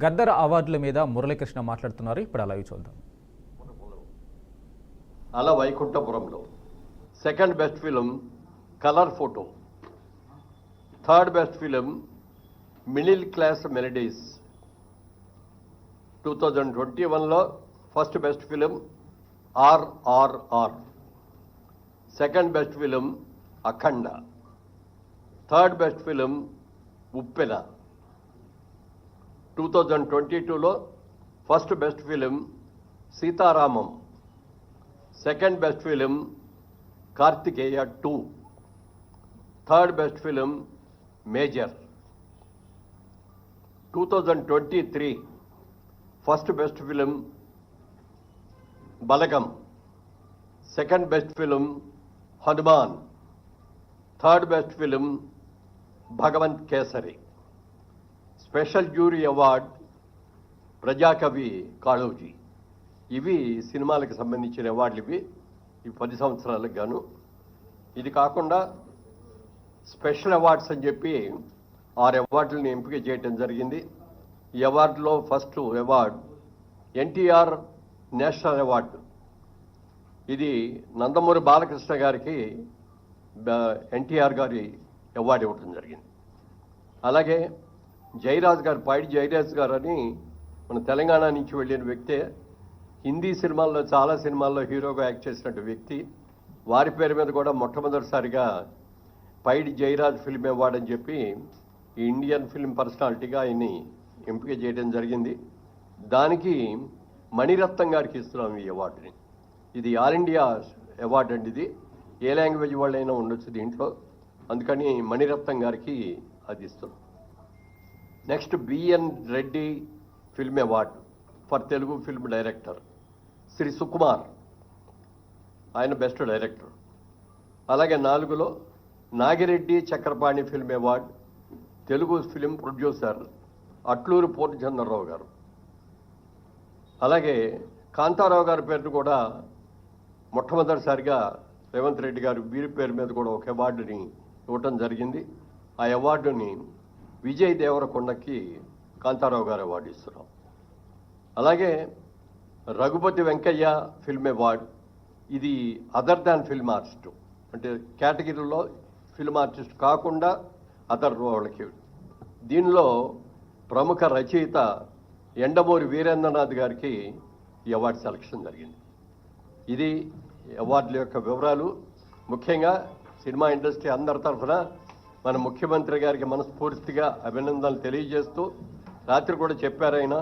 గద్దర్ అవార్డుల మీద మురళీకృష్ణ మాట్లాడుతున్నారు. ఇప్పుడు అలా చూద్దాం. Ala Vaikunthapurramuloo second best film Colour Photo, third best film Middle Class Melodies. 2021లో first best film RRR, second best film Akhanda, third best film Uppena. 2022లో first best film Sitaramam, second best film Karthikeya 2, third best film Major. 2023 first best film Balagam, second best film Hanuman, third best film Bhagavanth Kesari. Special jury award Prajakavi Kaloji. ఇవి సినిమాలకు సంబంధించిన అవార్డులు. ఇవి 10 సంవత్సరాలకు గాను. ఇది కాకుండా స్పెషల్ అవార్డ్స్ అని చెప్పి 6 అవార్డులను ఎంపిక చేయడం జరిగింది. ఈ అవార్డులో first award NTR national award. ఇది నందమూరి బాలకృష్ణ గారికి ఎన్టీఆర్ గారి అవార్డు ఇవ్వడం జరిగింది. అలాగే జయరాజ్ గారు, పైడి జయరాజ్ గారు అని మన తెలంగాణ నుంచి వెళ్ళిన వ్యక్తే. హిందీ సినిమాల్లో చాలా సినిమాల్లో హీరోగా యాక్ట్ చేసినట్టు వ్యక్తి. వారి పేరు మీద కూడా మొట్టమొదటిసారిగా పైడి జయరాజ్ ఫిల్మ్ అవార్డు అని చెప్పి ఈ ఇండియన్ ఫిల్మ్ పర్సనాలిటీగా ఆయన్ని ఎంపిక చేయడం జరిగింది. దానికి మణిరత్నం గారికి ఇస్తున్నాం ఈ అవార్డుని. ఇది ఆల్ ఇండియా అవార్డు అండి. ఇది ఏ లాంగ్వేజ్ వాళ్ళైనా ఉండొచ్చు దీంట్లో, అందుకని మణిరత్నం గారికి అది ఇస్తున్నాం. Next BN Reddy film award for Telugu film director Shri Sukumar, ఆయన బెస్ట్ డైరెక్టర్. అలాగే 4లో Nagireddy Chakrapani film award Telugu film producer Atluru Purnachandrarao garu. అలాగే కాంతారావు గారి పేరును కూడా మొట్టమొదటిసారిగా రేవంత్ రెడ్డి గారు వీరి పేరు మీద కూడా ఒక అవార్డుని ఇవ్వటం జరిగింది. ఆ అవార్డుని విజయ్ దేవరకొండకి కాంతారావు గారు అవార్డు ఇస్తున్నాం. అలాగే రఘుపతి వెంకయ్య ఫిల్మ్ అవార్డు. ఇది అదర్ దాన్ ఫిల్మ్ ఆర్టిస్ట్, అంటే కేటగిరీలో ఫిల్మ్ ఆర్టిస్ట్ కాకుండా అదర్ వాళ్ళకి. దీనిలో ప్రముఖ రచయిత ఎండమూరి వీరేంద్రనాథ్ గారికి ఈ అవార్డు సెలక్షన్ జరిగింది. ఇది అవార్డుల యొక్క వివరాలు. ముఖ్యంగా సినిమా ఇండస్ట్రీ అందరి తరఫున మన ముఖ్యమంత్రి గారికి మనస్ఫూర్తిగా అభినందనలు తెలియజేస్తూ, రాత్రి కూడా చెప్పారు ఆయన,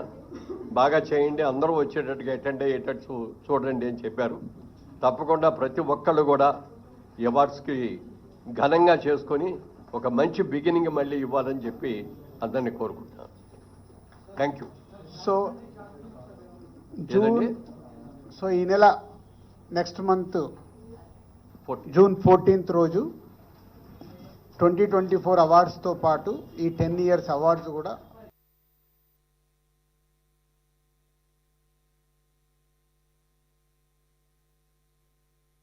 బాగా చేయండి, అందరూ వచ్చేటట్టుగా అటెండ్ అయ్యేటట్టు చూడండి అని చెప్పారు. తప్పకుండా ప్రతి ఒక్కళ్ళు కూడా ఈ అవార్డ్స్కి ఘనంగా చేసుకొని ఒక మంచి బిగినింగ్ మళ్ళీ ఇవ్వాలని చెప్పి అందరినీ కోరుకుంటున్నాను. Thank you. సో ఈ నెల నెక్స్ట్ మంత్ జూన్ 14th రోజు 2024 అవార్డ్స్తో పాటు ఈ 10 years అవార్డ్స్ కూడా